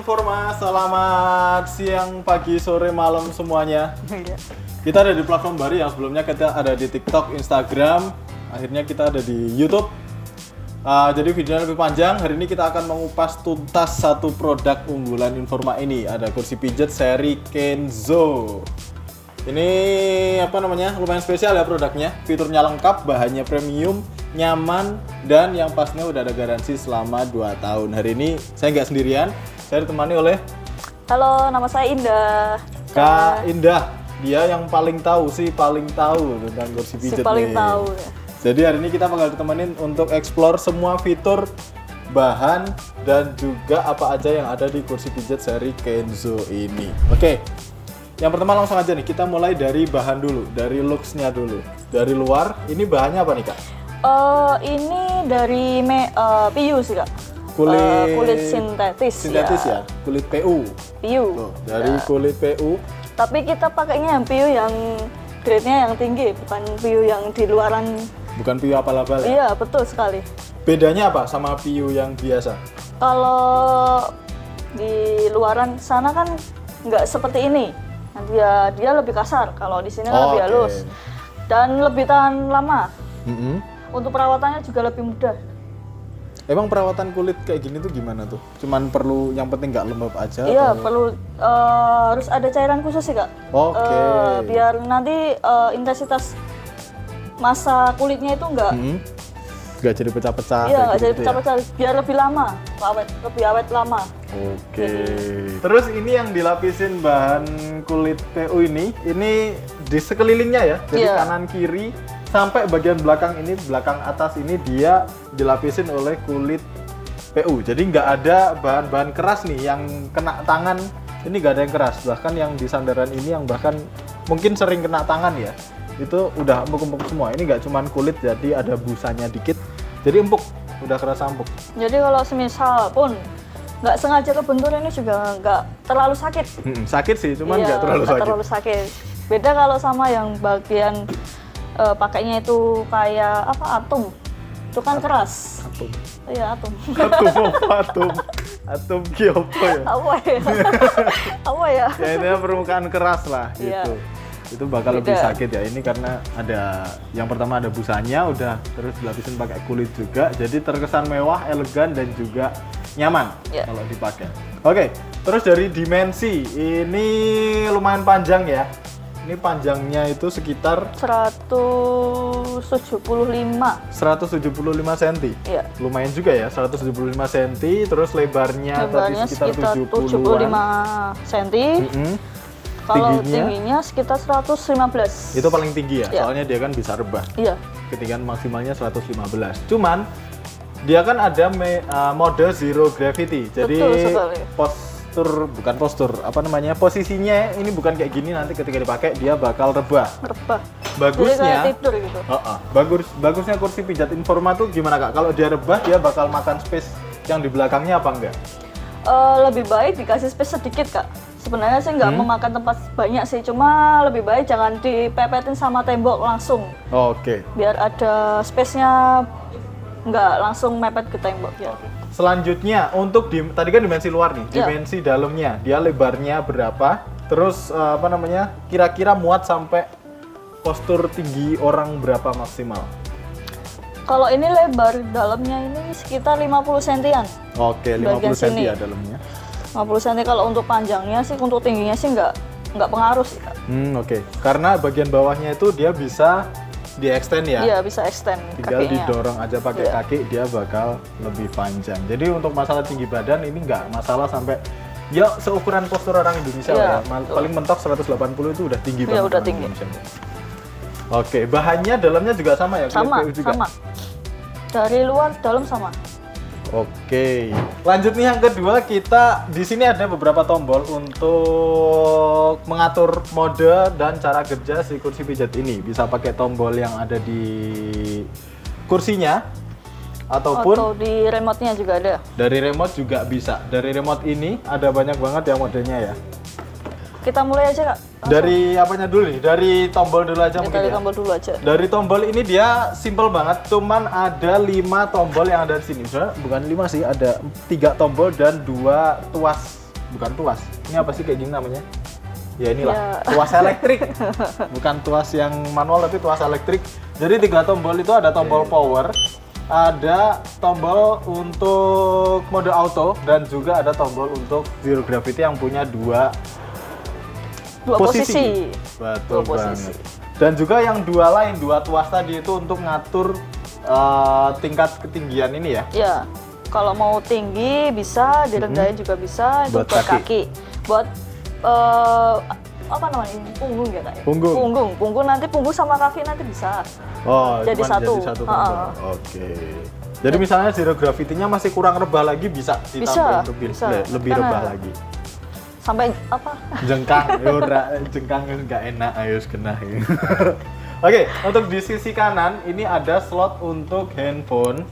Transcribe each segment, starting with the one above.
Informa, selamat siang, pagi, sore, malam semuanya. Kita ada di platform baru yang sebelumnya kita ada di TikTok, Instagram, akhirnya kita ada di YouTube. Jadi videonya lebih panjang. Hari ini kita akan mengupas tuntas satu produk unggulan Informa ini. Ada kursi pijat seri Kenzo. Ini apa namanya? Lumayan spesial ya produknya. Fiturnya lengkap, bahannya premium, nyaman, dan yang pastinya udah ada garansi selama 2 tahun. Hari ini saya nggak sendirian, saya ditemani oleh Halo, nama saya Indah. Kak Indah. Dia yang paling tahu tentang kursi pijat paling nih. tahu. Jadi hari ini kita bakal ditemenin untuk explore semua fitur, bahan, dan juga apa aja yang ada di kursi pijat seri Kenzo ini. Oke, yang pertama langsung aja nih, kita mulai dari bahan dulu, dari looks-nya dulu. Dari luar, ini bahannya apa nih Kak? Ini dari PU sih Kak. Kulit sintetis Ya, kulit PU. PU. Tuh, dari kulit PU. Tapi kita pakainya yang PU yang grade-nya yang tinggi, bukan PU yang di luaran. Bukan PU abal-abal ya? Iya, betul sekali. Bedanya apa sama PU yang biasa? Kalau di luaran sana kan nggak seperti ini. Nah, dia lebih kasar. Kalau di sini kan lebih halus dan lebih tahan lama. Untuk perawatannya juga lebih mudah. Emang perawatan kulit kayak gini tuh gimana tuh? Cuman perlu yang penting nggak lembab aja? Iya, atau? perlu harus ada cairan khusus sih Kak. Oke. Biar nanti intensitas masa kulitnya itu nggak jadi pecah-pecah. iya, nggak kayak jadi gitu pecah-pecah. Biar lebih lama, lebih awet lama. Oke. Terus ini yang dilapisin bahan kulit PU ini di sekelilingnya ya, jadi Iya. kanan kiri sampai bagian belakang ini, belakang atas ini dia dilapisin oleh kulit PU. Jadi nggak ada bahan-bahan keras nih yang kena tangan. Ini nggak ada yang keras. Bahkan yang di sandaran ini yang bahkan mungkin sering kena tangan ya, itu udah empuk-empuk semua. Ini nggak cuman kulit, jadi ada busanya dikit. Jadi empuk, udah kerasa empuk. Jadi kalau semisal pun nggak sengaja kebentur ini juga nggak terlalu sakit. Sakit sih, cuman Iya, nggak terlalu nggak sakit. terlalu sakit. Beda kalau sama yang bagian pakainya itu kayak apa, atom. Itu kan keras. Atom. Iya, atom. Atom kiopo ya. Apa ya? Apa ya? Ya intinya permukaan keras lah Iya. gitu. Itu bakal lebih Beda. sakit ya. Ini karena ada yang pertama ada busanya, udah terus dilapisin pakai kulit juga. Jadi terkesan mewah, elegan dan juga nyaman Iya. kalau dipakai. Oke, terus dari dimensi ini lumayan panjang ya. Ini panjangnya itu sekitar 175. 175 cm. Iya. Lumayan juga ya, 175 cm. Terus lebarnya tadi Lebarnya sekitar sekitar 75 cm. Tingginya? Kalau tingginya sekitar 115. Itu paling tinggi ya, Iya. soalnya dia kan bisa rebah. Iya. Ketinggian maksimalnya 115. Cuman dia kan ada mode zero gravity. Jadi Betul sekali. posisinya ini bukan kayak gini, nanti ketika dipakai dia bakal rebah. Rebah. Bagusnya Jadi kayak tidur gitu. Bagusnya kursi pijat Informa tuh gimana Kak? Kalau dia rebah dia bakal makan space yang di belakangnya apa enggak? Lebih baik dikasih space sedikit Kak. Sebenarnya sih nggak memakan tempat banyak sih, cuma lebih baik jangan dipepetin sama tembok langsung. Oke. Biar ada space-nya nggak langsung mepet ke tembok ya. Selanjutnya untuk tadi kan dimensi luar nih, Iya. dimensi dalamnya, dia lebarnya berapa? Terus kira-kira muat sampai postur tinggi orang berapa maksimal? Kalau ini lebar dalamnya ini sekitar 50 sentian. Oke, 50 Bagian cm sini. ya dalamnya. 50 cm. Kalau untuk panjangnya sih, untuk tingginya sih nggak pengaruh sih Kak. Oke. Karena bagian bawahnya itu dia bisa di-extend ya. Iya, bisa extend Tinggal kakinya. didorong aja pakai Iya. kaki, dia bakal lebih panjang. Jadi untuk masalah tinggi badan ini nggak masalah sampai ya seukuran postur orang Indonesia Iya, lah ya. betul. Paling mentok 180 itu udah tinggi Iya, banget. udah orang tinggi. Indonesia. Oke, bahannya dalamnya juga sama ya? kulit Sama, PU juga? sama. Dari luar dalam sama. Oke. Lanjut nih yang kedua, kita di sini ada beberapa tombol untuk mengatur mode dan cara kerja si kursi pijat ini. Bisa pakai tombol yang ada di kursinya ataupun Atau di remote-nya juga ada. dari remote juga bisa. Dari remote ini ada banyak banget ya modenya ya. Kita mulai aja Kak. Dari apanya dulu nih? Dari tombol dulu aja mungkin Dari ya. tombol dulu aja. Dari tombol ini dia simple banget, cuman ada 5 tombol yang ada di sini. Sebenarnya bukan 5 sih, ada 3 tombol dan 2 tuas bukan tuas. Ini apa sih kayak gini namanya? Ya inilah, Ya. tuas elektrik. Bukan tuas yang manual tapi tuas elektrik. Jadi 3 tombol itu ada tombol power, ada tombol untuk mode auto, dan juga ada tombol untuk zero gravity yang punya dua posisi. Betul Dua posisi. banget. Dan juga yang dua tuas tadi itu untuk ngatur tingkat ketinggian ini ya. Ya, kalau mau tinggi bisa, direndahin juga bisa. Itu Buat buat kaki. kaki. Buat apa namanya ini? Punggung ya kak? Punggung. Nanti punggung sama kaki nanti bisa. Oh, Jadi cuman satu. jadi satu tombol. Oke. Jadi misalnya zero gravity-nya masih kurang rebah lagi bisa ditambahin Bisa. lebih Karena- rebah lagi. Sampai apa? Jengkang, jengkang nggak enak, ayo kena. Oke, untuk di sisi kanan ini ada slot untuk handphone.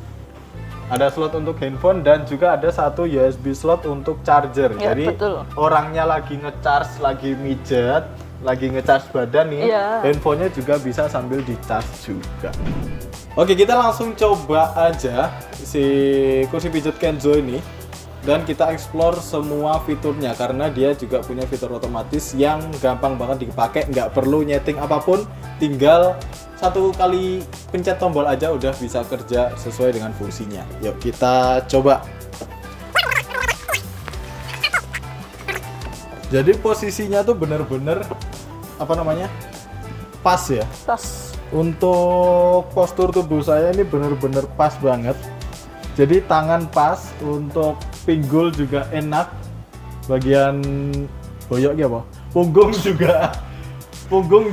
Ada slot untuk handphone dan juga ada satu USB slot untuk charger. Ya, Jadi betul. orangnya lagi ngecharge, lagi mijet, lagi ngecharge badan nih, Iya. handphonenya juga bisa sambil dicharge juga. Oke, kita langsung coba aja si kursi pijat Kenzo ini dan kita explore semua fiturnya karena dia juga punya fitur otomatis yang gampang banget dipakai, nggak perlu nyeting apapun, tinggal satu kali pencet tombol aja udah bisa kerja sesuai dengan fungsinya. Yuk kita coba. Jadi posisinya tuh bener-bener apa namanya, pas ya. Tas. Untuk postur tubuh saya ini bener-bener pas banget. Jadi tangan pas, untuk pinggul juga enak. Bagian boyoknya apa? Punggung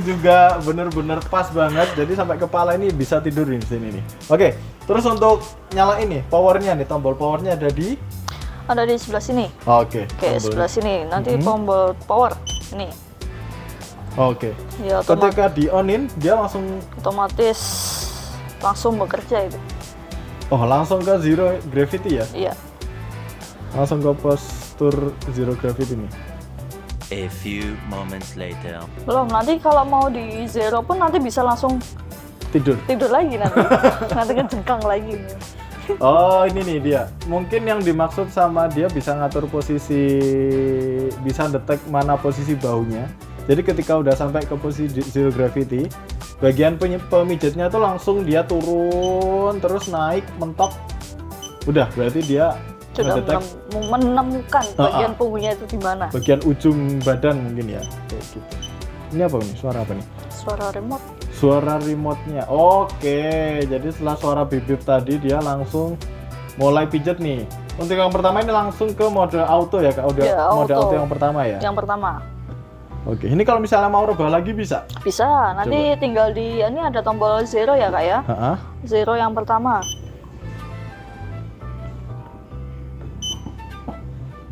juga bener-bener pas banget. Jadi sampai kepala ini bisa tidur di sini nih. Oke, terus untuk nyala ini, powernya nih, tombol powernya ada di. Ada di sebelah sini. Oke. Oke, tombol- sebelah sini. Nanti tombol power. Ini. Oke. Ya, Ketika di onin dia langsung langsung bekerja itu. langsung ke zero gravity ya. Iya. Langsung ke postur zero gravity nih. A few moments later. Belum, nanti kalau mau di zero pun nanti bisa langsung Tidur. lagi nanti. Nanti kan jengkang lagi. Oh, ini nih dia. Mungkin yang dimaksud sama dia bisa ngatur posisi, bisa detek mana posisi bahunya. Jadi ketika udah sampai ke posisi zero gravity, bagian pemijatnya tuh langsung dia turun terus naik mentok. Udah, berarti dia Sudah ngedetek menemukan bagian punggungnya itu di mana. bagian ujung badan mungkin ya. Kayak gitu. Ini apa nih? Suara apa nih? Suara remote. Suara remote-nya. Oke, jadi setelah suara bip-bip tadi dia langsung mulai pijat nih. Untuk yang pertama ini langsung ke mode auto ya, Kak? Ya, Mode auto. auto yang pertama ya. Yang pertama. Oke, ini kalau misalnya mau rubah lagi bisa? Bisa, nanti tinggal di ini ada tombol zero ya kak ya. Heeh. Zero yang pertama.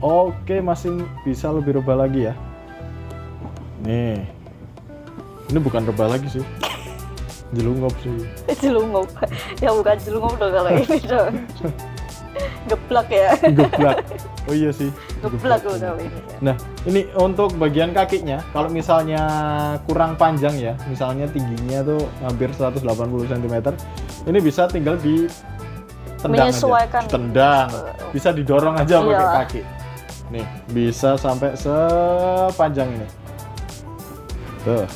Oke, masih bisa lebih rubah lagi ya. Nih. Ini bukan rubah lagi sih. Jelungop sih. Jelungop. Ya bukan jelungop dong kalau ini dong. Geplak ya. Geblak. Oh iya sih. Geplak udah ini. Nah, ini untuk bagian kakinya, kalau misalnya kurang panjang ya, misalnya tingginya tuh hampir 180 cm, ini bisa tinggal di tendang Menyesuaikan. aja. Tendang. Bisa didorong aja pakai Iya. kaki. Nih, bisa sampai sepanjang ini. Tuh,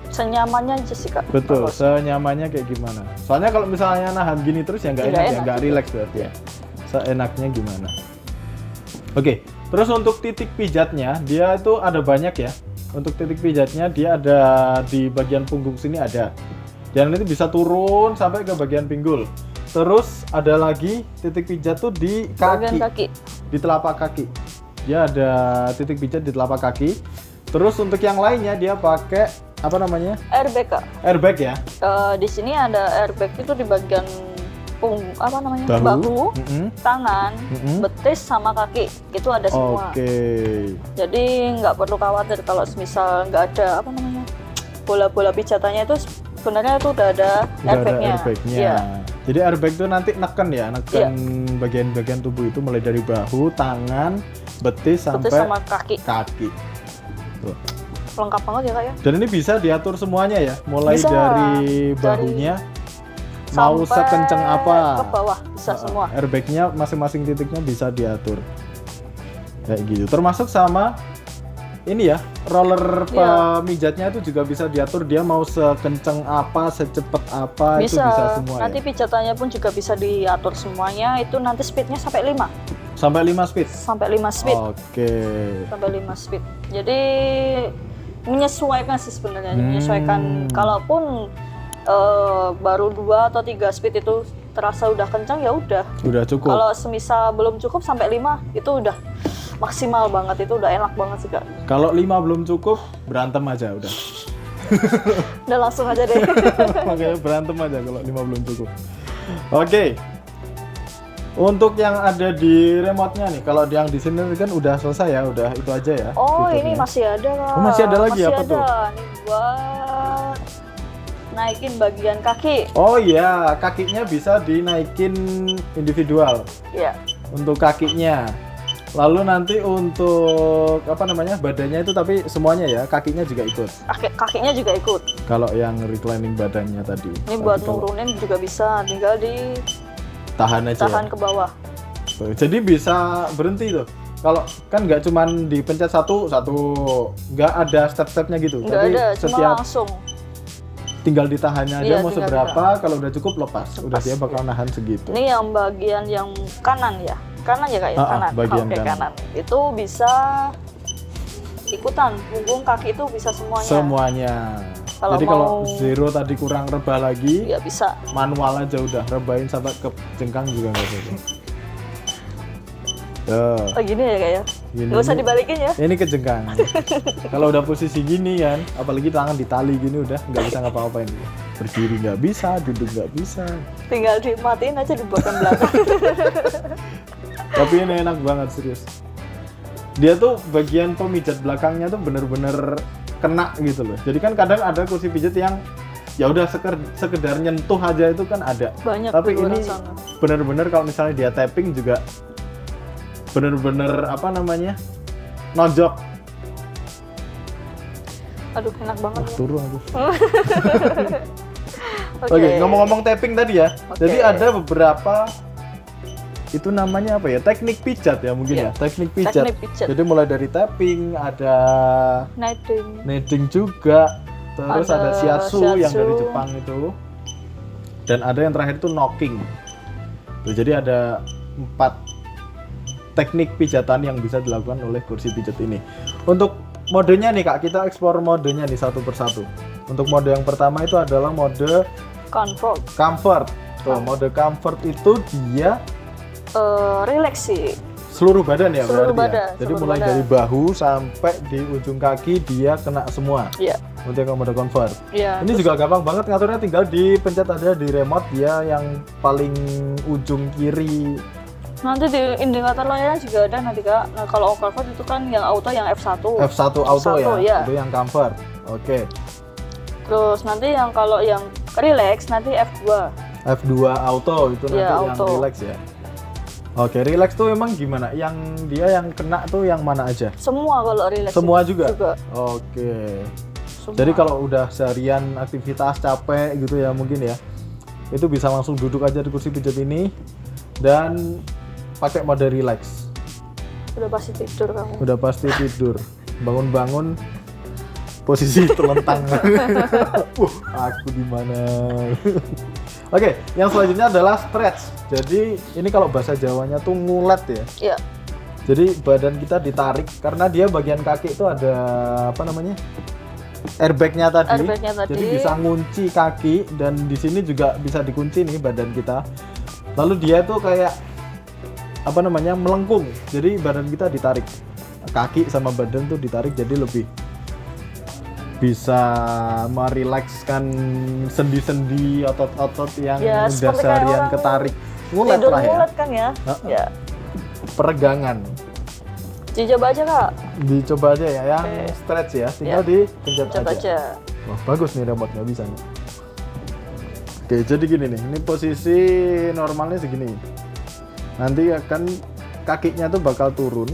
Senyamannya aja sih kak. betul. Kalau- Senyamannya kayak gimana? Soalnya kalau misalnya nahan gini terus ya nggak Tidak enak, ya enak. nggak relax berarti ya. Seenaknya gimana? Oke, terus untuk titik pijatnya dia itu ada banyak ya. Untuk titik pijatnya dia ada di bagian punggung sini ada. Dan itu bisa turun sampai ke bagian pinggul. Terus ada lagi titik pijat tuh di Bagian kaki, kaki. di telapak kaki. Dia ada titik pijat di telapak kaki. Terus untuk yang lainnya dia pakai apa namanya? Airbag kak. Airbag ya. Di sini ada airbag itu di bagian apa namanya? Bahu. Bahu, Mm-mm. tangan, Mm-mm. betis sama kaki. Itu ada semua. Oke. Jadi nggak perlu khawatir kalau misal nggak ada apa namanya bola-bola pijatannya itu sebenarnya itu udah ada Udah ada airbagnya. airbagnya. Iya. Jadi airbag itu nanti neken ya, neken bagian-bagian tubuh itu mulai dari bahu, tangan, betis sampai Betis sama kaki. kaki. Tuh. Lengkap banget ya kak ya. Dan ini bisa diatur semuanya ya, mulai Bisa. dari bahunya mau Sampai sekenceng apa. ke bawah bisa semua. Airbagnya masing-masing titiknya bisa diatur. Kayak gitu. Termasuk sama ini ya, roller pemijatnya itu juga bisa diatur dia mau sekenceng apa, secepat apa, itu bisa semua. Nanti pijatannya pun juga bisa diatur semuanya. Itu nanti speednya sampai 5. Sampai 5 speed? Sampai 5 speed. Oke. Sampai 5 speed. Jadi menyesuaikan sih sebenarnya, menyesuaikan. Kalaupun baru 2 atau 3 speed itu terasa udah kencang, ya udah. Udah cukup. Kalau semisal belum cukup sampai 5 itu udah maksimal banget, itu udah enak banget sih Kak. Kalau 5 belum cukup, berantem aja udah. Udah langsung aja deh. Makanya berantem aja kalau 5 belum cukup. Oke. Untuk yang ada di remote-nya nih, kalau yang di sini kan udah selesai ya, udah itu aja ya. Oh, fiturnya. ini masih ada Kak. Oh, masih ada lagi, masih apa ada. tuh? Ini buat naikin bagian kaki. Oh iya, kakinya bisa dinaikin individual Iya. untuk kakinya. Lalu nanti untuk apa namanya badannya itu tapi semuanya ya, kakinya juga ikut. Kakinya juga ikut. Kalau yang reclining badannya tadi. Ini buat nurunin juga bisa, tinggal tahan aja. tahan ke bawah. Tuh, jadi bisa berhenti tuh. Kalau kan nggak cuman dipencet satu, nggak ada step-stepnya gitu. Nggak tapi ada, cuma setiap langsung. tinggal ditahannya aja Iya, mau tinggal seberapa, kalau udah cukup lepas. Udah dia bakal nahan segitu. Ini yang bagian yang kanan ya. Kanan ya Kak ya? Kanan. Bagian Oke, kanan. Itu bisa ikutan, punggung kaki itu bisa semuanya. Semuanya. Kalau Jadi kalau mau- zero tadi kurang rebah lagi, Ya bisa. manual aja udah rebahin sampai ke jengkang juga nggak apa-apa. Tuh, Oh gini ya Kak ya? Gini. Nggak usah dibalikin ya? ini ke jengkang. Kalau udah posisi gini kan, apalagi tangan ditali gini udah nggak bisa ngapa-ngapain. Berdiri nggak bisa, duduk nggak bisa. Tinggal dimatiin aja di bagian belakang. Tapi ini enak banget serius. Dia tuh bagian pemijat belakangnya tuh bener-bener kena gitu loh. Jadi kan kadang ada kursi pijat yang ya udah sekedar nyentuh aja itu kan ada. Banyak Tapi di luar ini sana. bener-bener kalau misalnya dia tapping juga bener-bener apa namanya nonjok. Aduh enak banget. Turun aku. Oke, ngomong-ngomong tapping tadi ya. Oke. Jadi ada beberapa itu namanya apa ya? Teknik pijat ya mungkin Iya, ya. Teknik pijat. teknik pijat. Jadi mulai dari tapping, ada kneading juga, terus ada shiatsu yang dari Jepang itu. Dan ada yang terakhir itu knocking. Tuh, jadi ada 4 teknik pijatan yang bisa dilakukan oleh kursi pijat ini. Untuk modenya nih Kak, kita eksplor modenya nih satu persatu. Untuk mode yang pertama itu adalah mode comfort. Tuh, mode comfort itu dia relax sih. seluruh badan ya Seluruh berarti ya. badan, Jadi seluruh mulai badan. dari bahu sampai di ujung kaki dia kena semua. Iya. Untuk yang mode comfort. Iya. Ini juga gampang banget ngaturnya, tinggal dipencet aja di remote dia yang paling ujung kiri. Nanti di indikator layarnya juga ada nanti Kak. Nah kalau comfort itu kan yang auto yang F1. F1 auto ya, ya. itu yang comfort. Oke. Terus nanti yang kalau yang relax nanti F2. F2 auto itu nanti Iya, yang auto. relax ya. Oke, relax tuh emang gimana? Yang dia yang kena tuh yang mana aja? Semua kalau relax. Semua juga? Juga. Oke. Semua. Jadi kalau udah seharian aktivitas capek gitu ya mungkin ya, itu bisa langsung duduk aja di kursi pijat ini dan pakai mode relax. Udah pasti tidur kamu. Udah pasti tidur. Bangun-bangun posisi telentang. Aku di mana? Oke, yang selanjutnya adalah stretch. Jadi ini kalau bahasa Jawanya tuh ngulet ya. Iya. Jadi badan kita ditarik karena dia bagian kaki itu ada apa namanya? Airbagnya tadi. Airbagnya tadi. Jadi bisa ngunci kaki dan di sini juga bisa dikunci nih badan kita. Lalu dia tuh kayak apa namanya? Melengkung. Jadi badan kita ditarik. Kaki sama badan tuh ditarik jadi lebih bisa merilekskan sendi-sendi otot-otot yang Ya, udah seperti kayak seharian orang ketarik. Ngulet Tidur lah ya. ngulet kan ya. Ya. Peregangan. Dicoba aja Kak. Dicoba aja ya, yang Oke. stretch ya, tinggal Ya. dipencet Pencet aja. aja. Wah bagus nih remote-nya, bisa nih. Oke, jadi gini nih, ini posisi normalnya segini. Nanti akan kakinya tuh bakal turun.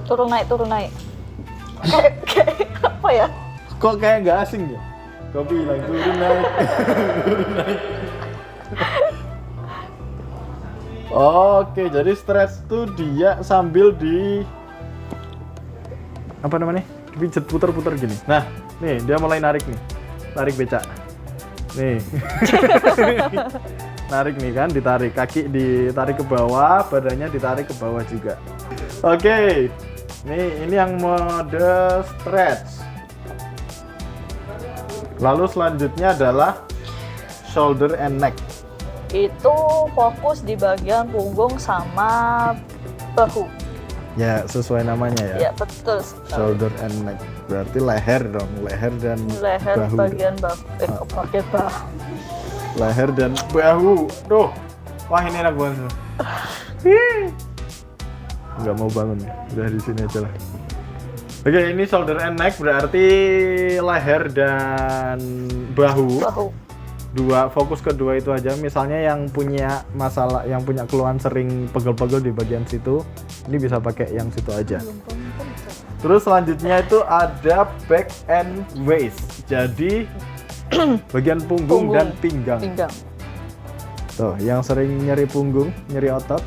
Turun naik, turun naik. Kayak apa ya? Kok kayak nggak asing ya? Kau bilang turun naik, turun naik. Oke, jadi stretch tuh dia sambil apa namanya? Dipijet puter-puter gini. Nah, nih dia mulai narik nih. Tarik becak. Nih. Narik nih kan, ditarik. Kaki ditarik ke bawah, badannya ditarik ke bawah juga. Oke. Nih, ini yang mode stretch. Lalu selanjutnya adalah shoulder and neck. Itu fokus di bagian punggung sama bahu. Ya, sesuai namanya ya. Ya, betul sekali. Shoulder and neck. Berarti leher dong, leher dan Leher bahu. bagian bahu. Bagian bahu. Leher dan bahu. Tuh. Wah, ini enak banget. Nggak mau bangun. Udah di sini aja lah. Oke, ini shoulder and neck berarti leher dan bahu. Bahu. Fokus kedua itu aja. Misalnya yang punya masalah, yang punya keluhan sering pegel-pegel di bagian situ, ini bisa pakai yang situ aja. Terus selanjutnya itu ada back and waist. Jadi bagian punggung dan pinggang. Tuh, yang sering nyeri punggung, nyeri otot,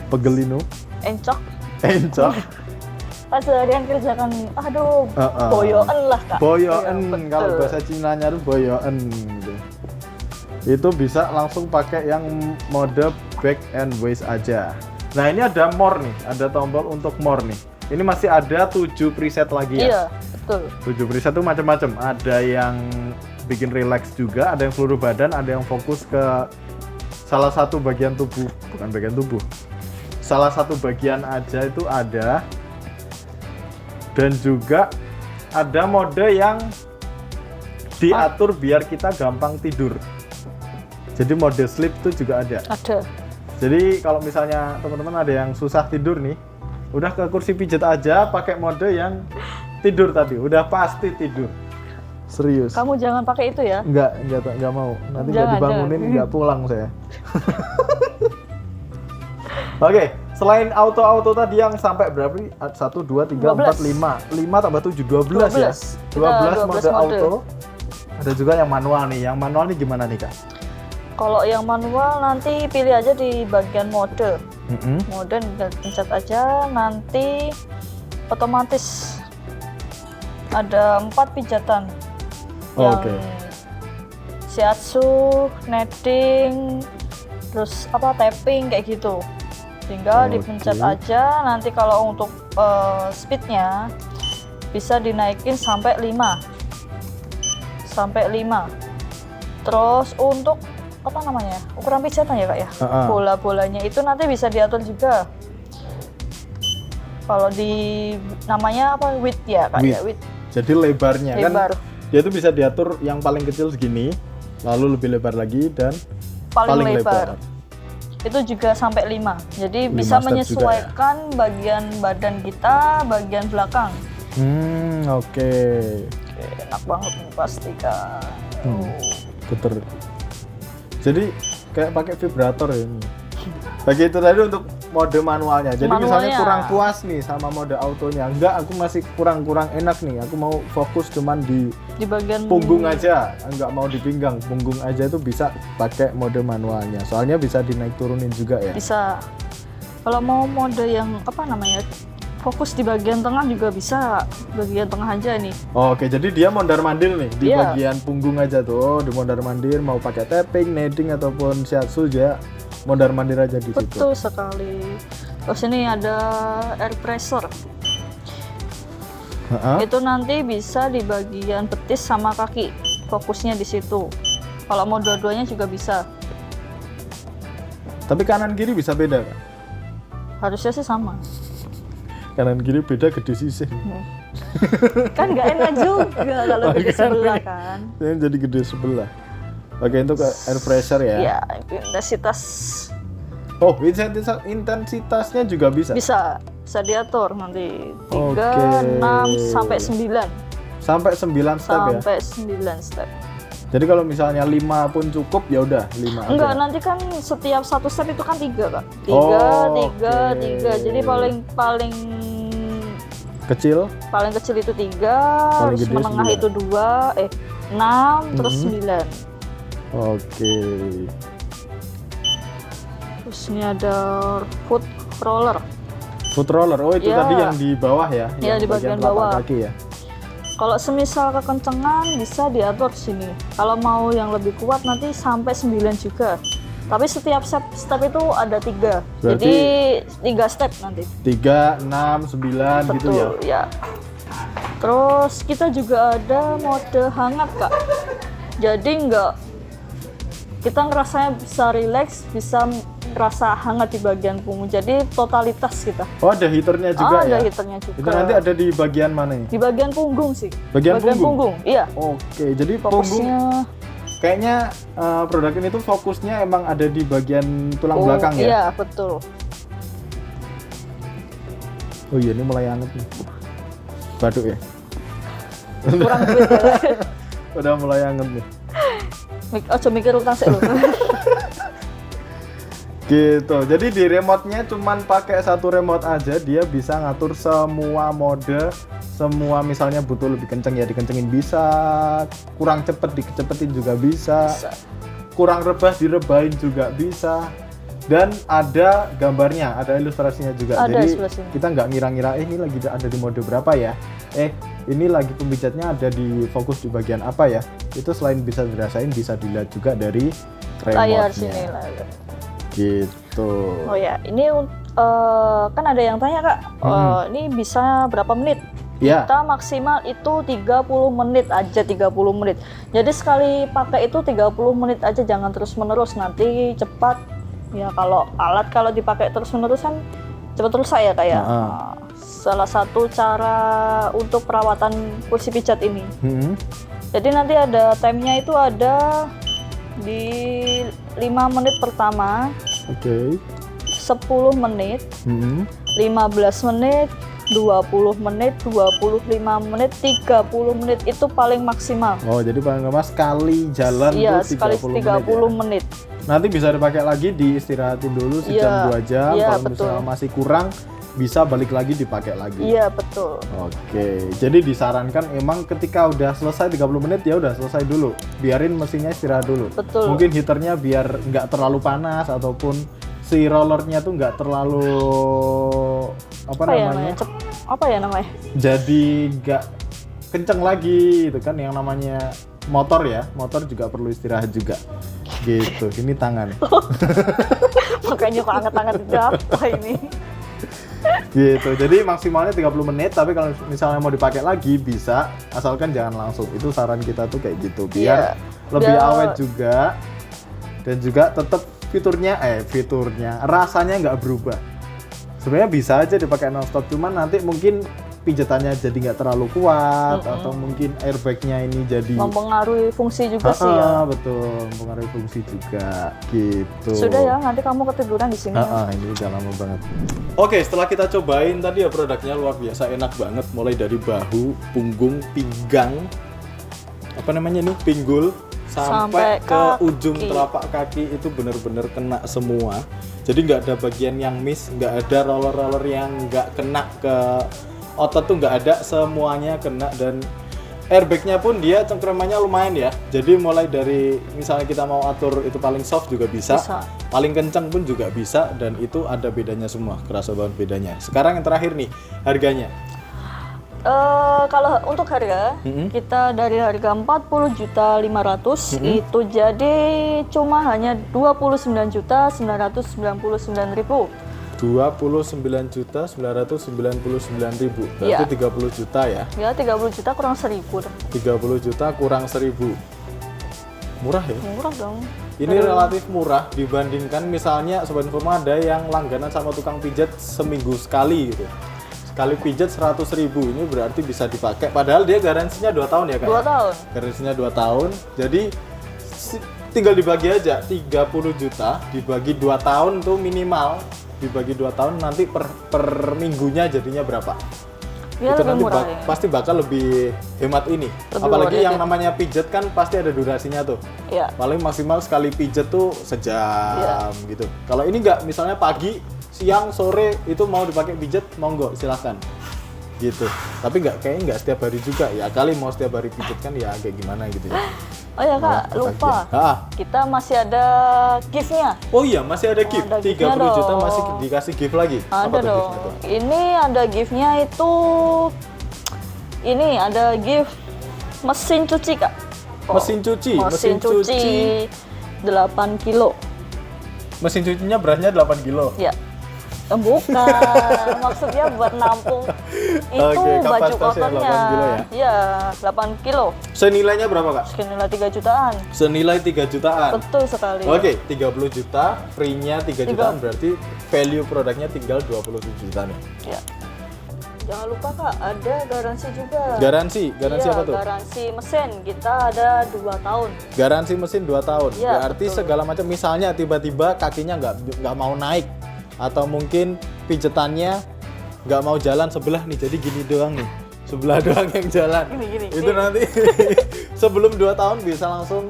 pegelinu, Encok. Pas seharian kerjakan, aduh, boyoen lah kak. Boyoen, Iya, kalau betul. bahasa Cinanya itu boyoen gitu. Itu bisa langsung pakai yang mode back and waist aja. Nah, ini ada more nih, ada tombol untuk more nih. Ini masih ada 7 preset lagi ya. Iya, betul. 7 preset itu macam-macam. Ada yang bikin relax juga, ada yang seluruh badan, ada yang fokus ke salah satu bagian tubuh, bukan bagian tubuh. Salah satu bagian aja itu ada. Dan juga ada mode yang diatur biar kita gampang tidur. Jadi mode sleep itu juga ada. Ada. Jadi kalau misalnya teman-teman ada yang susah tidur nih, udah ke kursi pijat aja pakai mode yang tidur tadi, udah pasti tidur. Serius. Kamu jangan pakai itu ya. Enggak mau. Nanti nggak Jangan, dibangunin, jangan. nggak pulang saya. Oke, selain auto tadi yang sampai berapa nih? 1, 2, 3, 4, 5. 5 tambah 7, 12 ya? 12 mode auto. Ada juga yang manual nih. Yang manual nih gimana nih, Kak? Kalau yang manual nanti pilih aja di bagian mode. Mm-mm. Mode pencet aja, nanti otomatis ada 4 pijatan. Oke. Shiatsu, netting, terus tapping kayak gitu. Tinggal dipencet aja. Nanti kalau untuk speednya bisa dinaikin sampai 5. Terus untuk ukuran pijatan ya kak ya, bola-bolanya itu nanti bisa diatur juga. Kalau di namanya width ya kak ya, width. Jadi lebarnya Lebar. kan dia itu bisa diatur yang paling kecil segini, lalu lebih lebar lagi dan paling lebar. Itu juga sampai 5. Jadi 5 bisa step menyesuaikan bagian badan kita, bagian belakang. Oke. Enak banget nih pasti kak. Puter. Jadi kayak pakai vibrator ya ini. Bagi itu tadi untuk mode manualnya. Jadi misalnya Manualnya. kurang puas nih sama mode autonya, enggak, aku masih kurang enak nih. Aku mau fokus cuman di bagian punggung aja, enggak mau di pinggang. Punggung aja itu bisa pakai mode manualnya. Soalnya bisa dinaik turunin juga ya. Bisa. Kalau mau mode yang fokus di bagian tengah juga bisa. Bagian tengah aja nih. Oke, jadi dia mondar-mandir nih di Iya. bagian punggung aja tuh, di mondar-mandir mau pakai tapping, netting ataupun shiatsu ya, mondar-mandir aja di situ. Betul sekali. Terus ini ada air pressure. Itu nanti bisa di bagian betis sama kaki. Fokusnya di situ. Kalau mau dua-duanya juga bisa. Tapi kanan kiri bisa beda kan? Harusnya sih sama. Kanan kiri beda gede sisih. Kan nggak enak juga kalau gede sebelah kan. Ini jadi gede sebelah. Oke, itu ke air pressure ya. Ya, intensitas Oh, intensitasnya juga bisa. bisa diatur nanti 3, Oke. 6 sampai 9. Sampai 9 step ya. Sampai 9 step. Jadi kalau misalnya 5 pun cukup ya udah 5 Enggak, aja. nanti kan setiap satu step itu kan 3 kak. 3, Oh, 3, oke. 3. Jadi paling Kecil. kecil itu 3, Paling terus gede menengah 9. itu 6, terus 9. Oke. Terus ini ada foot roller. Foot roller, oh itu Ya. tadi yang di bawah ya? Ya, yang di bagian telapak bawah. kaki ya? Kalau semisal kekencengan bisa diatur sini. Kalau mau yang lebih kuat nanti sampai 9 juga. Tapi setiap step itu ada 3. Berarti Jadi 3 step nanti. 3, 6, 9 gitu ya? Ya. Terus kita juga ada mode hangat, Kak. Jadi kita ngerasanya bisa relax, bisa ngerasa hangat di bagian punggung. Jadi totalitas kita. Oh ada heaternya juga ya? Ada heaternya juga. Itu nanti ada di bagian mana ini? Di bagian punggung sih. Bagian punggung? Iya. Oke, jadi punggung Fokusnya kayaknya produk ini tuh fokusnya emang ada di bagian tulang belakang ya? Iya, betul. Oh iya, ini mulai anget nih. Baduk ya? Kurang duit ya. Udah mulai anget nih. Ojo mikir utang sih lho. Gitu, jadi di remote-nya cuman pakai satu remote aja, dia bisa ngatur semua mode, semua misalnya butuh lebih kenceng ya dikencengin bisa, kurang cepet dikecepetin juga bisa, kurang rebah direbahin juga bisa, dan ada gambarnya, ada ilustrasinya juga. Ada Jadi sebelah sini. kita nggak ngira-ngira ini lagi ada di mode berapa ya, ini lagi pemijatnya ada di fokus di bagian apa ya. Itu selain bisa dirasain, bisa dilihat juga dari Layar remote-nya. sini layar. Gitu. Oh ya, ini kan ada yang tanya, Kak. Ini bisa berapa menit? Ya. Kita maksimal itu 30 menit aja, 30 menit. Jadi sekali pakai itu 30 menit aja, jangan terus-menerus, nanti cepat. Ya kalau dipakai terus-menerus kan cepat rusak ya, kayak. Salah satu cara untuk perawatan kursi pijat ini. Jadi nanti ada time-nya itu ada di 5 menit pertama, Oke. 10 menit, 15 menit, 20 menit, 25 menit, 30 menit itu paling maksimal. Oh, jadi paling lama sekali jalan Iya, tuh 30 sekali menit 30 ya? menit. Nanti bisa dipakai lagi, diistirahatin dulu sejam Iya, 2 jam. iya, Kalau betul. misalnya masih kurang, bisa balik lagi dipakai lagi. Iya, betul. Oke, jadi disarankan emang ketika udah selesai 30 menit ya udah selesai dulu. Biarin mesinnya istirahat dulu. Betul. Mungkin heaternya biar nggak terlalu panas ataupun si rollernya tuh nggak terlalu apa namanya? Apa ya namanya? Jadi nggak kenceng lagi itu kan yang namanya motor ya. Motor juga perlu istirahat juga. Gitu. Ini tangan. Makanya kok anget-anget apa ini? Gitu. Jadi maksimalnya 30 menit, tapi kalau misalnya mau dipakai lagi bisa, asalkan jangan langsung. Itu saran kita tuh kayak gitu biar lebih awet juga, dan juga tetap fiturnya rasanya nggak berubah. Sebenarnya bisa aja dipakai nonstop, cuman nanti mungkin pijatannya jadi nggak terlalu kuat, atau mungkin airbagnya ini jadi mempengaruhi fungsi juga sih ya. Betul, mempengaruhi fungsi juga gitu. Sudah ya, nanti kamu ketiduran di sini. Ini udah lama banget. Oke, setelah kita cobain tadi ya, produknya luar biasa enak banget, mulai dari bahu, punggung, pinggang, apa namanya nih, pinggul, sampai ke ujung telapak kaki itu bener-bener kena semua. Jadi nggak ada bagian yang miss, nggak ada roller-roller yang nggak kena ke otot tuh, nggak ada, semuanya kena. Dan airbagnya pun dia cengkramannya lumayan ya. Jadi mulai dari misalnya kita mau atur itu paling soft juga bisa. Paling kencang pun juga bisa, dan itu ada bedanya semua, kerasa banget bedanya. Sekarang yang terakhir nih, harganya. Kalau untuk harga, kita dari harga 40.500.000 itu jadi cuma hanya 29.999.000. 29.999.000, berarti 30 juta ya? Ya, 30 juta kurang 1.000. 30 juta kurang 1.000. Murah ya? Murah dong. Ini relatif murah dibandingkan misalnya Sobat Informa ada yang langganan sama tukang pijat seminggu sekali gitu. Sekali pijat 100.000, ini berarti bisa dipakai. Padahal dia garansinya 2 tahun ya kan? 2 tahun. Garansinya 2 tahun, jadi tinggal dibagi aja, 30 juta dibagi 2 tahun tuh minimal. Dibagi 2 tahun nanti per minggunya jadinya berapa? Ya, itu lebih nanti murah ya. pasti bakal lebih hemat ini. Lebih Apalagi murah yang ya. namanya pijat kan pasti ada durasinya tuh. Iya. Paling maksimal sekali pijat tuh sejam gitu. Kalau ini nggak, misalnya pagi, siang, sore itu mau dipakai pijat, monggo silahkan. gitu. Tapi kayaknya nggak setiap hari juga ya, kali mau setiap hari pijat kan ya agak gimana gitu ya. Oh ya Kak, lupa. Kita masih ada gift-nya. Oh iya, masih ada gift. Ada 30 gift-nya juta dong. masih dikasih gift lagi. Ada Apa tuh dong. gift-nya tuh? Ini ada gift-nya itu, ini ada gift mesin cuci Kak. Mesin cuci. Mesin cuci 8 kilo. Mesin cucinya beratnya 8 kilo. Ya. Bukan, maksudnya buat nampung itu Oke, baju kapasitasnya kotornya. 8 kilo ya? Iya, 8 kilo. Senilainya berapa Kak? Senilai 3 jutaan. Senilai 3 jutaan. Betul sekali. Oke, 30 juta, free-nya 3 jutaan, berarti value produknya tinggal 27 juta nih. Ya. Jangan lupa Kak, ada garansi juga. Garansi Iya, apa tuh? Garansi mesin kita ada 2 tahun. Garansi mesin 2 tahun. Iya, Berarti betul. segala macam, misalnya tiba-tiba kakinya nggak mau naik, atau mungkin pijetannya nggak mau jalan sebelah nih, jadi gini doang nih, sebelah doang yang jalan. Gini. Itu nanti sebelum 2 tahun bisa langsung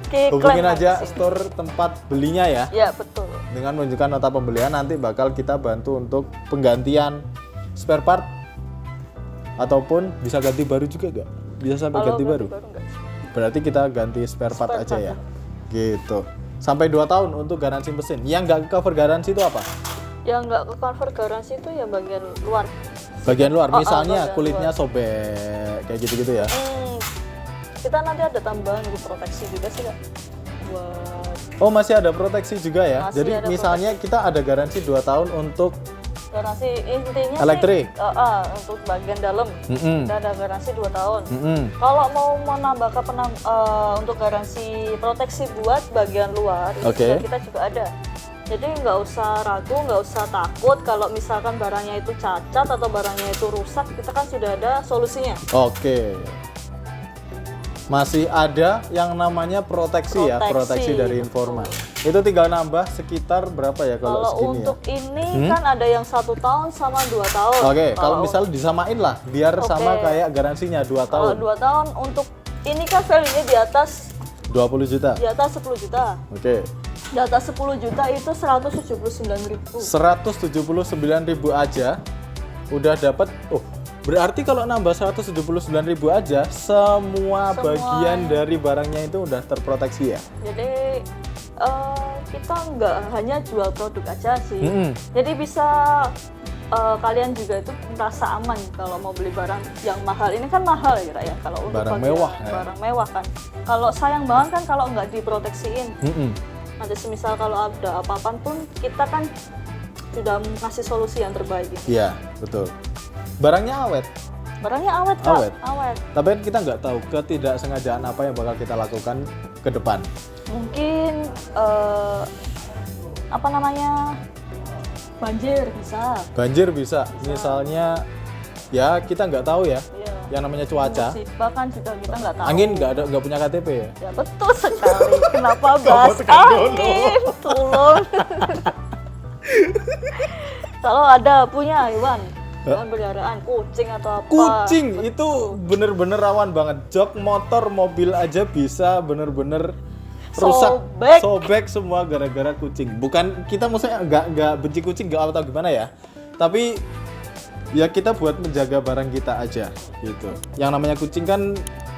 Oke, hubungin klaim aja lagi sih. store tempat belinya ya. Ya, betul. Dengan menunjukkan nota pembelian, nanti bakal kita bantu untuk penggantian spare part, ataupun bisa ganti baru juga nggak? Bisa sampai Kalau ganti baru? enggak. Berarti kita ganti spare part Spare aja part ya? Gitu. Sampai 2 tahun untuk garansi mesin. Yang nggak cover garansi itu apa? Yang nggak ke cover garansi itu ya bagian luar. Bagian luar, misalnya bagian kulitnya luar. sobek, kayak gitu-gitu ya? Kita nanti ada tambahan di proteksi juga sih Kak. Buat Oh, masih ada proteksi juga ya? Masih Jadi ada misalnya kita ada garansi 2 tahun untuk garansi intinya Elektrik? sih untuk bagian dalam kita ada garansi 2 tahun. Kalau mau menambah untuk garansi proteksi buat bagian luar itu Oke. juga kita juga ada. Jadi nggak usah ragu, nggak usah takut kalau misalkan barangnya itu cacat atau barangnya itu rusak, kita kan sudah ada solusinya. Oke. Masih ada yang namanya proteksi ya, proteksi dari informa. Itu tinggal nambah sekitar berapa ya kalau Kalau segini untuk ya? ini kan ada yang 1 tahun sama 2 tahun. Oke, kalau misalnya disamain lah, biar sama Oke. kayak garansinya 2 Kalau tahun. 2 tahun untuk ini kan value-nya di atas 20 juta. 10 juta. Oke. Di atas 10 juta itu 179.000. 179.000 aja udah dapat. Oh, berarti kalau nambah 179.000 aja semua bagian dari barangnya itu udah terproteksi ya? Jadi kita nggak hanya jual produk aja sih. Jadi bisa kalian juga itu merasa aman kalau mau beli barang yang mahal. Ini kan mahal ya Kak ya, kalau untuk Barang bagian mewah, ya. barang mewah kan. Kalau sayang banget kan kalau nggak diproteksiin. Nanti semisal kalau ada apa-apa pun kita kan sudah ngasih solusi yang terbaik gitu. Iya, betul. Barangnya awet. Barangnya awet Kak, Awet. awet. Tapi kan kita nggak tahu ketidaksengajaan apa yang bakal kita lakukan ke depan. Mungkin apa namanya, banjir bisa. Banjir bisa, misalnya ya kita nggak tahu ya, Iya. yang namanya cuaca. Musibah kan juga kita nggak tahu. Angin nggak punya KTP ya. Ya betul sekali. Kenapa bahas angin? Tolong. Kalau ada punya hewan peliharaan, kucing atau apa? Kucing itu bener-bener rawan banget. Jok motor, mobil aja bisa bener-bener rusak, sobek semua gara-gara kucing. Bukan kita maksudnya nggak benci kucing nggak atau gimana ya, tapi ya kita buat menjaga barang kita aja gitu. Yang namanya kucing kan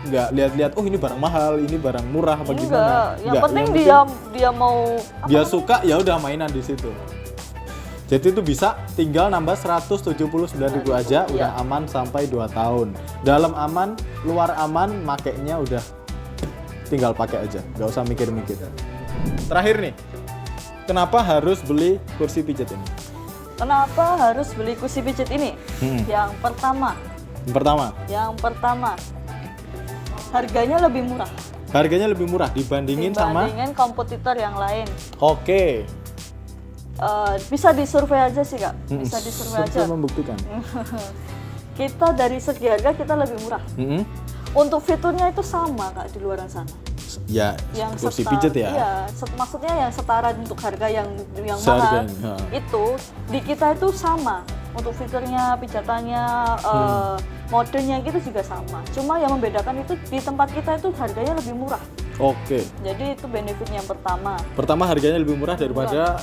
nggak lihat-lihat, oh ini barang mahal, ini barang murah apa gimana. Enggak. Yang Nggak, penting yang dia mau dia suka ya udah mainan di situ. Jadi itu bisa tinggal nambah 179.000 aja udah aman sampai 2 tahun. Dalam aman, luar aman, makainya udah tinggal pakai aja, nggak usah mikir-mikir. Terakhir nih, kenapa harus beli kursi pijat ini? Kenapa harus beli kursi pijat ini? Yang pertama, harganya lebih murah. Harganya lebih murah dibandingin kompetitor yang lain. Oke. Bisa disurvei aja sih Kak, bisa disurvei aja. Bisa membuktikan. Kita dari segi harga kita lebih murah. Untuk fiturnya itu sama Kak di luaran sana. Ya, yang kursi pijat ya. Iya, maksudnya yang setara untuk harga yang mahal. Seharganya. Itu di kita itu sama. Untuk fiturnya, pijatannya, modenya gitu juga sama. Cuma yang membedakan itu di tempat kita itu harganya lebih murah. Oke. Jadi itu benefit yang pertama. Pertama harganya lebih murah daripada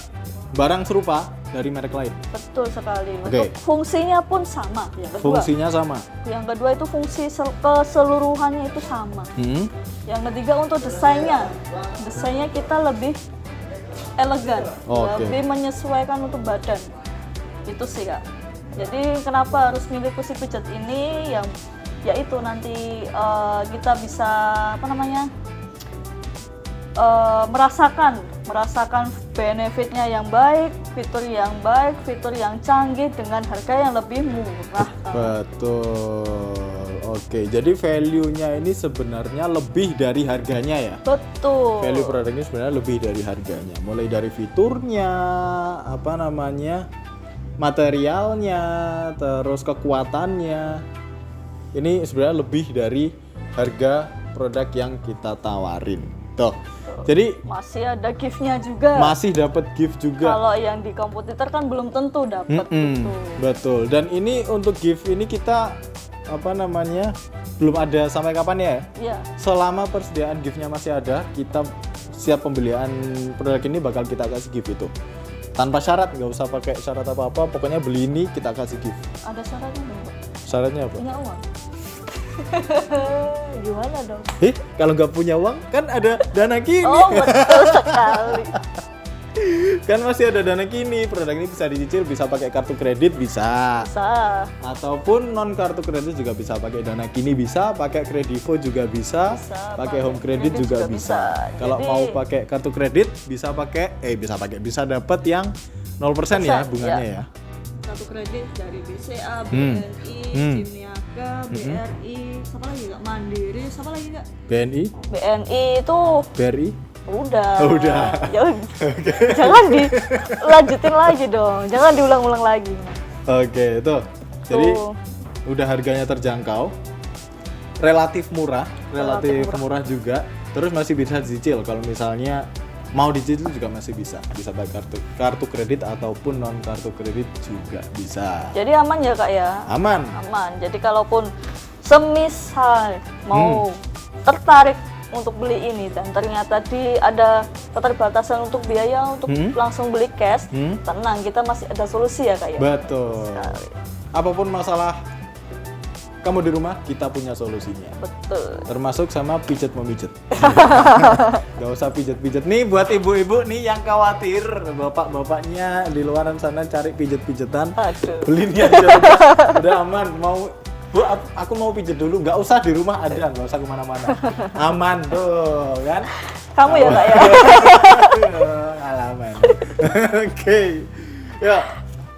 barang serupa dari merek lain? Betul sekali. Oke. Untuk fungsinya pun sama. Yang kedua. Fungsinya sama. Yang kedua itu fungsi keseluruhannya itu sama. Yang ketiga untuk desainnya. Desainnya kita lebih elegan, lebih menyesuaikan untuk badan. Itu sih Kak. Jadi kenapa harus milih kursi pijat ini? Yang yaitu nanti kita bisa merasakan benefitnya yang baik, fitur yang canggih dengan harga yang lebih murah. Betul. Oke, jadi value-nya ini sebenarnya lebih dari harganya ya? Betul. Value produknya sebenarnya lebih dari harganya. Mulai dari fiturnya, materialnya, terus kekuatannya. Ini sebenarnya lebih dari harga produk yang kita tawarin. Tuh. Jadi masih ada gift-nya juga. Masih dapat gift juga. Kalau yang di komputer kan belum tentu dapat gitu. Betul. Dan ini untuk gift ini kita belum ada sampai kapan ya? Iya. Selama persediaan gift-nya masih ada, kita siap pembelian produk ini bakal kita kasih gift itu. Tanpa syarat, nggak usah pakai syarat apa-apa. Pokoknya beli ini kita kasih gift. Ada syaratnya nggak? Syaratnya apa? Punya uang. Gimana dong? Kalau nggak punya uang kan ada dana kini. Oh betul sekali. Kan masih ada dana kini. Produk ini bisa dicicil, bisa pakai kartu kredit, bisa. Ataupun non kartu kredit juga bisa, pakai dana kini bisa, pakai kredivo juga bisa, pakai home kredit juga bisa. Kalau mau pakai kartu kredit bisa dapat yang 0% ya bunganya ya. Kartu kredit dari BCA, BNI, Cimniaga, BRI, siapa lagi Kak? Mandiri, siapa lagi Kak? BNI itu BRI udah. Okay. Jangan dilanjutin lagi dong, jangan diulang-ulang lagi. Oke, itu. Jadi udah harganya terjangkau, relatif murah murah juga. Terus masih bisa dicicil. Kalau misalnya mau dicicil juga masih bisa pakai kartu kredit ataupun non kartu kredit juga bisa. Jadi aman ya Kak ya? Aman. Jadi kalaupun semisal mau tertarik untuk beli ini dan ternyata ada keterbatasan untuk biaya untuk langsung beli cash, tenang, kita masih ada solusi ya Kak ya? Betul. Apapun masalah kamu di rumah, kita punya solusinya. Betul. Termasuk sama pijet-memijet. Gak usah pijet-pijet. Nih buat ibu-ibu nih yang khawatir, bapak-bapaknya di luaran sana cari pijet-pijetan. Beli nih aja. Udah aman. Bu, aku mau pijet dulu. Gak usah di rumah ada, gak usah kemana-mana. Aman tuh, kan? Kamu ya Kak ya? Alaman. Oke. Ya,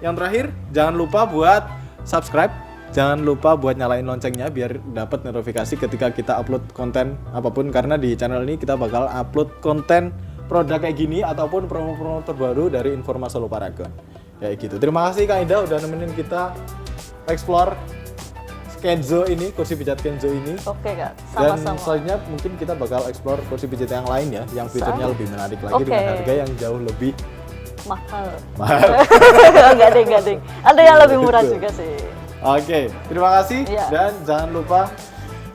yang terakhir jangan lupa buat subscribe. Jangan lupa buat nyalain loncengnya biar dapat notifikasi ketika kita upload konten apapun, karena di channel ini kita bakal upload konten produk kayak gini ataupun promo-promo terbaru dari Informa Solo Paragon. Kayak gitu. Terima kasih Kak Indah udah nemenin kita explore Kenzo ini, kursi pijat Kenzo ini. Oke Kak, sama-sama. Dan selanjutnya mungkin kita bakal explore kursi pijat yang lain ya, yang fiturnya lebih menarik lagi dengan harga yang jauh lebih mahal. Enggak ding. Ada yang lebih murah juga sih. Oke, terima kasih dan jangan lupa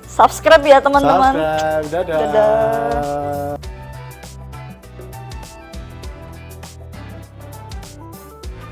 subscribe ya teman-teman. Subscribe, dadah.